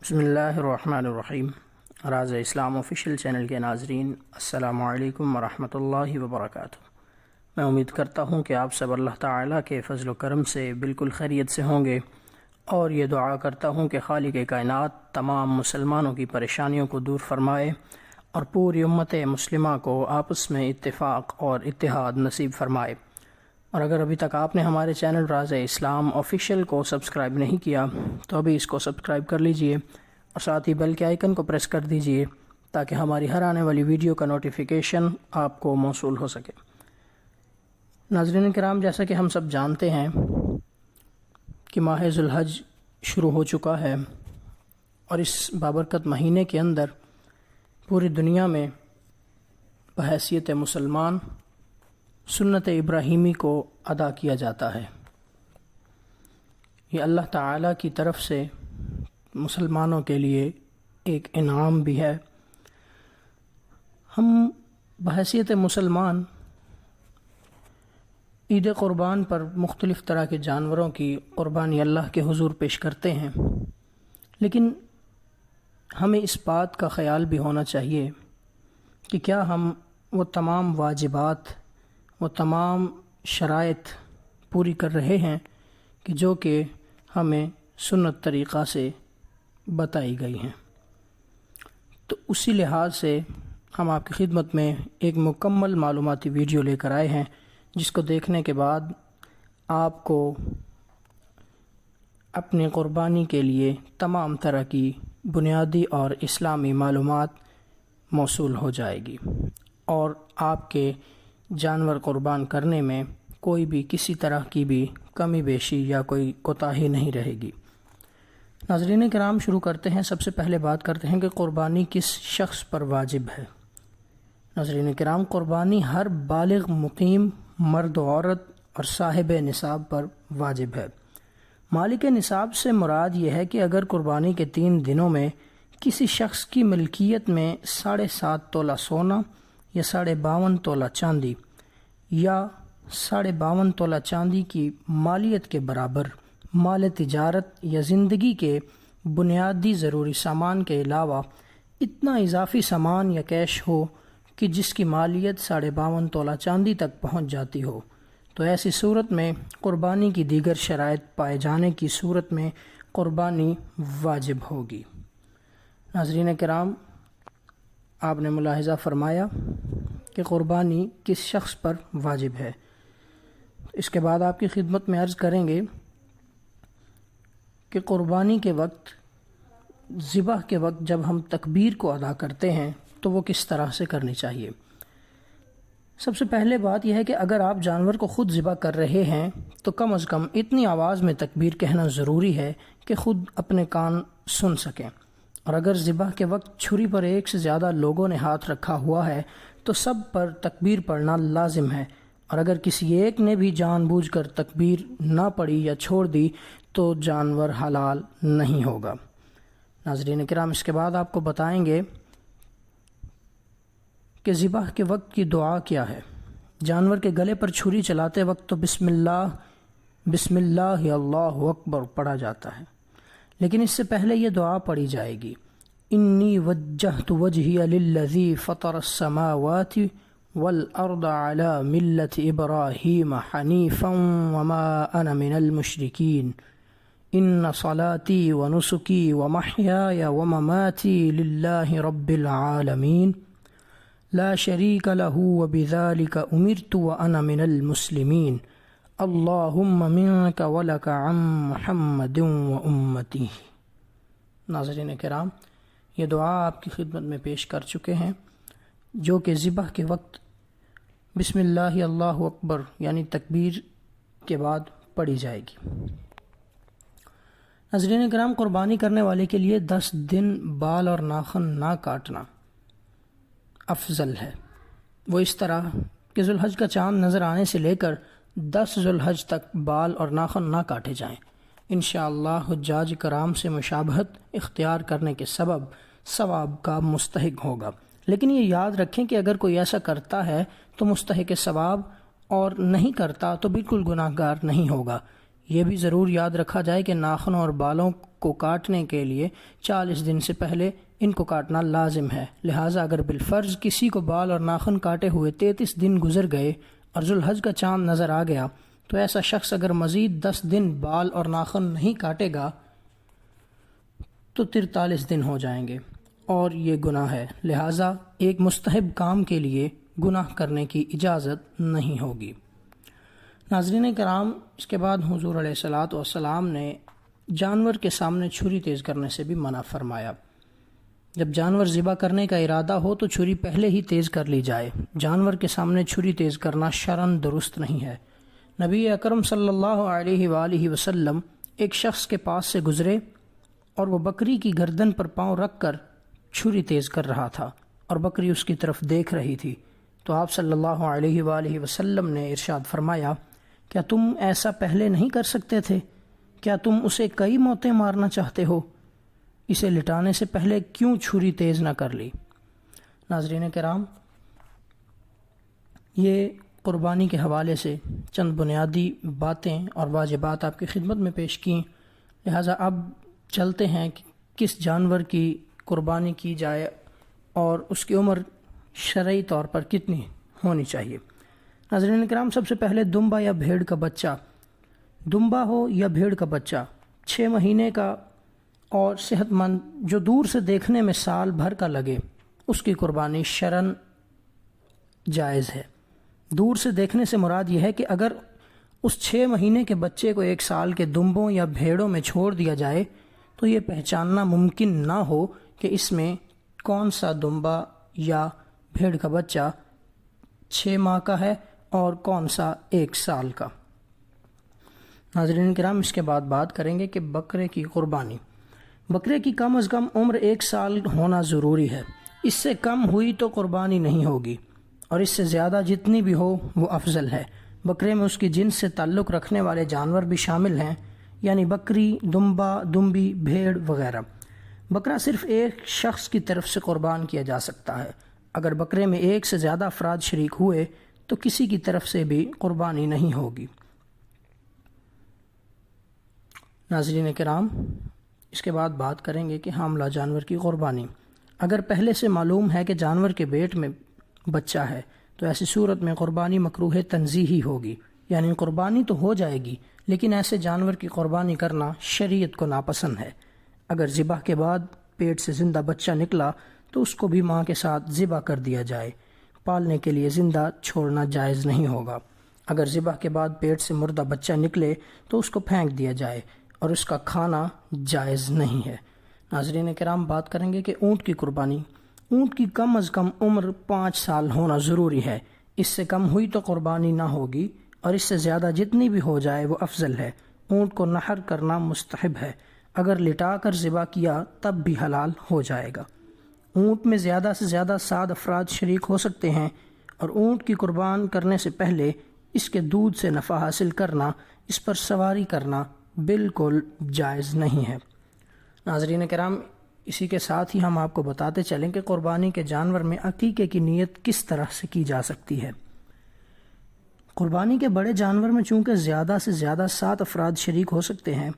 بسم اللہ الرحمن الرحیم۔ راز اسلام آفیشیل چینل کے ناظرین، السلام علیکم ورحمۃ اللہ وبرکاتہ۔ میں امید کرتا ہوں کہ آپ سب اللہ تعالیٰ کے فضل و کرم سے بالکل خیریت سے ہوں گے، اور یہ دعا کرتا ہوں کہ خالق کائنات تمام مسلمانوں کی پریشانیوں کو دور فرمائے اور پوری امت مسلمہ کو آپس میں اتفاق اور اتحاد نصیب فرمائے۔ اور اگر ابھی تک آپ نے ہمارے چینل راز اسلام آفیشیل کو سبسکرائب نہیں کیا تو ابھی اس کو سبسکرائب کر لیجئے اور ساتھ ہی بیل کے آئیکن کو پریس کر دیجئے تاکہ ہماری ہر آنے والی ویڈیو کا نوٹیفیکیشن آپ کو موصول ہو سکے۔ ناظرین کرام، جیسا کہ ہم سب جانتے ہیں کہ ماہ ذو الحج شروع ہو چکا ہے، اور اس بابرکت مہینے کے اندر پوری دنیا میں بحیثیت مسلمان سنت ابراہیمی کو ادا کیا جاتا ہے۔ یہ اللہ تعالیٰ کی طرف سے مسلمانوں کے لیے ایک انعام بھی ہے۔ ہم بحیثیت مسلمان عید قربان پر مختلف طرح کے جانوروں کی قربانی اللہ کے حضور پیش کرتے ہیں، لیکن ہمیں اس بات کا خیال بھی ہونا چاہیے کہ کیا ہم وہ تمام واجبات، وہ تمام شرائط پوری کر رہے ہیں کہ جو کہ ہمیں سنت طریقہ سے بتائی گئی ہیں۔ تو اسی لحاظ سے ہم آپ کی خدمت میں ایک مکمل معلوماتی ویڈیو لے کر آئے ہیں، جس کو دیکھنے کے بعد آپ کو اپنی قربانی کے لیے تمام طرح کی بنیادی اور اسلامی معلومات موصول ہو جائے گی، اور آپ کے جانور قربان کرنے میں کوئی بھی کسی طرح کی بھی کمی بیشی یا کوئی کوتاہی نہیں رہے گی۔ ناظرین کرام، شروع کرتے ہیں۔ سب سے پہلے بات کرتے ہیں کہ قربانی کس شخص پر واجب ہے۔ ناظرین کرام، قربانی ہر بالغ مقیم مرد و عورت اور صاحب نصاب پر واجب ہے۔ مالک نصاب سے مراد یہ ہے کہ اگر قربانی کے 3 دنوں میں کسی شخص کی ملکیت میں 7.5 تولہ سونا یا 52.5 تولہ چاندی یا 52.5 تولہ چاندی کی مالیت کے برابر مال تجارت یا زندگی کے بنیادی ضروری سامان کے علاوہ اتنا اضافی سامان یا کیش ہو کہ جس کی مالیت 52.5 تولہ چاندی تک پہنچ جاتی ہو، تو ایسی صورت میں قربانی کی دیگر شرائط پائے جانے کی صورت میں قربانی واجب ہوگی۔ ناظرین کرام، آپ نے ملاحظہ فرمایا کہ قربانی کس شخص پر واجب ہے۔ اس کے بعد آپ کی خدمت میں عرض کریں گے کہ قربانی کے وقت، ذبح کے وقت جب ہم تکبیر کو ادا کرتے ہیں تو وہ کس طرح سے کرنی چاہیے۔ سب سے پہلے بات یہ ہے کہ اگر آپ جانور کو خود ذبح کر رہے ہیں تو کم از کم اتنی آواز میں تکبیر کہنا ضروری ہے کہ خود اپنے کان سن سکیں، اور اگر ذبح کے وقت چھری پر 1 سے زیادہ لوگوں نے ہاتھ رکھا ہوا ہے تو سب پر تکبیر پڑھنا لازم ہے، اور اگر کسی ایک نے بھی جان بوجھ کر تکبیر نہ پڑھی یا چھوڑ دی تو جانور حلال نہیں ہوگا۔ ناظرین کرام، اس کے بعد آپ کو بتائیں گے کہ ذبح کے وقت کی دعا کیا ہے۔ جانور کے گلے پر چھری چلاتے وقت تو بسم اللہ اللہ اکبر پڑھا جاتا ہے، لیکن اس سے پہلے یہ دعا پڑھی جائے گی: انی وجہت وجہی للذی فطر السماوات والارض علی ملت ابراہیم حنیفا وما انا من المشرکین ان صلاتی ونسکی ومحیای ومماتی للہ رب العالمین لا شریک لہ وبذلک امرت وانا من المسلمین اللہم منک ولک عن محمد وامتی۔ ناظرین کرام، یہ دعا آپ کی خدمت میں پیش کر چکے ہیں، جو کہ ذبح کے وقت بسم اللہ اللہ اکبر یعنی تکبیر کے بعد پڑھی جائے گی۔ ناظرین کرام، قربانی کرنے والے کے لیے 10 دن بال اور ناخن نہ کاٹنا افضل ہے۔ وہ اس طرح کہ ذو الحج کا چاند نظر آنے سے لے کر 10 ذو الحج تک بال اور ناخن نہ کاٹے جائیں۔ انشاءاللہ حجاج کرام سے مشابہت اختیار کرنے کے سبب ثواب کا مستحق ہوگا، لیکن یہ یاد رکھیں کہ اگر کوئی ایسا کرتا ہے تو مستحق ثواب، اور نہیں کرتا تو بالکل گناہ گار نہیں ہوگا۔ یہ بھی ضرور یاد رکھا جائے کہ ناخنوں اور بالوں کو کاٹنے کے لیے 40 دن سے پہلے ان کو کاٹنا لازم ہے، لہٰذا اگر بالفرض کسی کو بال اور ناخن کاٹے ہوئے 33 دن گزر گئے اور ذوالحج کا چاند نظر آ گیا تو ایسا شخص اگر مزید 10 دن بال اور ناخن نہیں کاٹے گا تو 43 دن ہو جائیں گے اور یہ گناہ ہے، لہٰذا ایک مستحب کام کے لیے گناہ کرنے کی اجازت نہیں ہوگی۔ ناظرین کرام، اس کے بعد حضور علیہ الصلاۃ والسلام نے جانور کے سامنے چھری تیز کرنے سے بھی منع فرمایا۔ جب جانور ذبح کرنے کا ارادہ ہو تو چھری پہلے ہی تیز کر لی جائے، جانور کے سامنے چھری تیز کرنا شرعاً درست نہیں ہے۔ نبی اکرم صلی اللہ علیہ وآلہ وسلم ایک شخص کے پاس سے گزرے اور وہ بکری کی گردن پر پاؤں رکھ کر چھری تیز کر رہا تھا اور بکری اس کی طرف دیکھ رہی تھی، تو آپ صلی اللہ علیہ وآلہ وسلم نے ارشاد فرمایا، کیا تم ایسا پہلے نہیں کر سکتے تھے؟ کیا تم اسے کئی موتیں مارنا چاہتے ہو؟ اسے لٹانے سے پہلے کیوں چھری تیز نہ کر لی؟ ناظرین کرام، یہ قربانی کے حوالے سے چند بنیادی باتیں اور واجبات آپ کی خدمت میں پیش کیں، لہٰذا اب چلتے ہیں کہ کس جانور کی قربانی کی جائے اور اس کی عمر شرعی طور پر کتنی ہونی چاہیے۔ ناظرین کرام، سب سے پہلے دمبا یا بھیڑ کا بچہ، دمبا ہو یا بھیڑ کا بچہ 6 مہینے کا اور صحت مند جو دور سے دیکھنے میں سال بھر کا لگے، اس کی قربانی شرعاً جائز ہے۔ دور سے دیکھنے سے مراد یہ ہے کہ اگر اس 6 مہینے کے بچے کو 1 سال کے دمبوں یا بھیڑوں میں چھوڑ دیا جائے تو یہ پہچاننا ممکن نہ ہو کہ اس میں کون سا دمبا یا بھیڑ کا بچہ 6 ماہ کا ہے اور کون سا 1 سال کا۔ ناظرین کرام، اس کے بعد بات کریں گے کہ بکرے کی قربانی۔ بکرے کی کم از کم عمر 1 سال ہونا ضروری ہے، اس سے کم ہوئی تو قربانی نہیں ہوگی اور اس سے زیادہ جتنی بھی ہو وہ افضل ہے۔ بکرے میں اس کی جنس سے تعلق رکھنے والے جانور بھی شامل ہیں، یعنی بکری، دمبا، دمبی، بھیڑ وغیرہ۔ بکرا صرف ایک شخص کی طرف سے قربان کیا جا سکتا ہے۔ اگر بکرے میں 1 سے زیادہ افراد شریک ہوئے تو کسی کی طرف سے بھی قربانی نہیں ہوگی۔ ناظرین کرام، اس کے بعد بات کریں گے کہ حاملہ جانور کی قربانی۔ اگر پہلے سے معلوم ہے کہ جانور کے پیٹ میں بچہ ہے تو ایسی صورت میں قربانی مکروہ تنزیہی ہوگی، یعنی قربانی تو ہو جائے گی لیکن ایسے جانور کی قربانی کرنا شریعت کو ناپسند ہے۔ اگر ذبح کے بعد پیٹ سے زندہ بچہ نکلا تو اس کو بھی ماں کے ساتھ ذبح کر دیا جائے، پالنے کے لیے زندہ چھوڑنا جائز نہیں ہوگا۔ اگر ذبح کے بعد پیٹ سے مردہ بچہ نکلے تو اس کو پھینک دیا جائے اور اس کا کھانا جائز نہیں ہے۔ ناظرین کرام، بات کریں گے کہ اونٹ کی قربانی۔ اونٹ کی کم از کم عمر 5 سال ہونا ضروری ہے، اس سے کم ہوئی تو قربانی نہ ہوگی اور اس سے زیادہ جتنی بھی ہو جائے وہ افضل ہے۔ اونٹ کو نحر کرنا مستحب ہے، اگر لٹا کر ذبح کیا تب بھی حلال ہو جائے گا۔ اونٹ میں زیادہ سے زیادہ 7 افراد شریک ہو سکتے ہیں اور اونٹ کی قربان کرنے سے پہلے اس کے دودھ سے نفع حاصل کرنا، اس پر سواری کرنا بالکل جائز نہیں ہے۔ ناظرین کرام، اسی کے ساتھ ہی ہم آپ کو بتاتے چلیں کہ قربانی کے جانور میں عقیقے کی نیت کس طرح سے کی جا سکتی ہے۔ قربانی کے بڑے جانور میں چونکہ زیادہ سے زیادہ 7 افراد شریک ہو سکتے ہیں،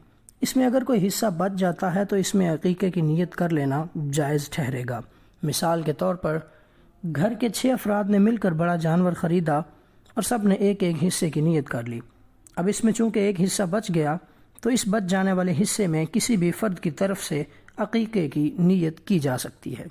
اس میں اگر کوئی حصہ بچ جاتا ہے تو اس میں عقیقے کی نیت کر لینا جائز ٹھہرے گا۔ مثال کے طور پر گھر کے 6 افراد نے مل کر بڑا جانور خریدا اور سب نے ایک حصے کی نیت کر لی۔ اب اس میں چونکہ ایک حصہ بچ گیا تو اس بچ جانے والے حصے میں کسی بھی فرد کی طرف سے عقیقے کی نیت کی جا سکتی ہے۔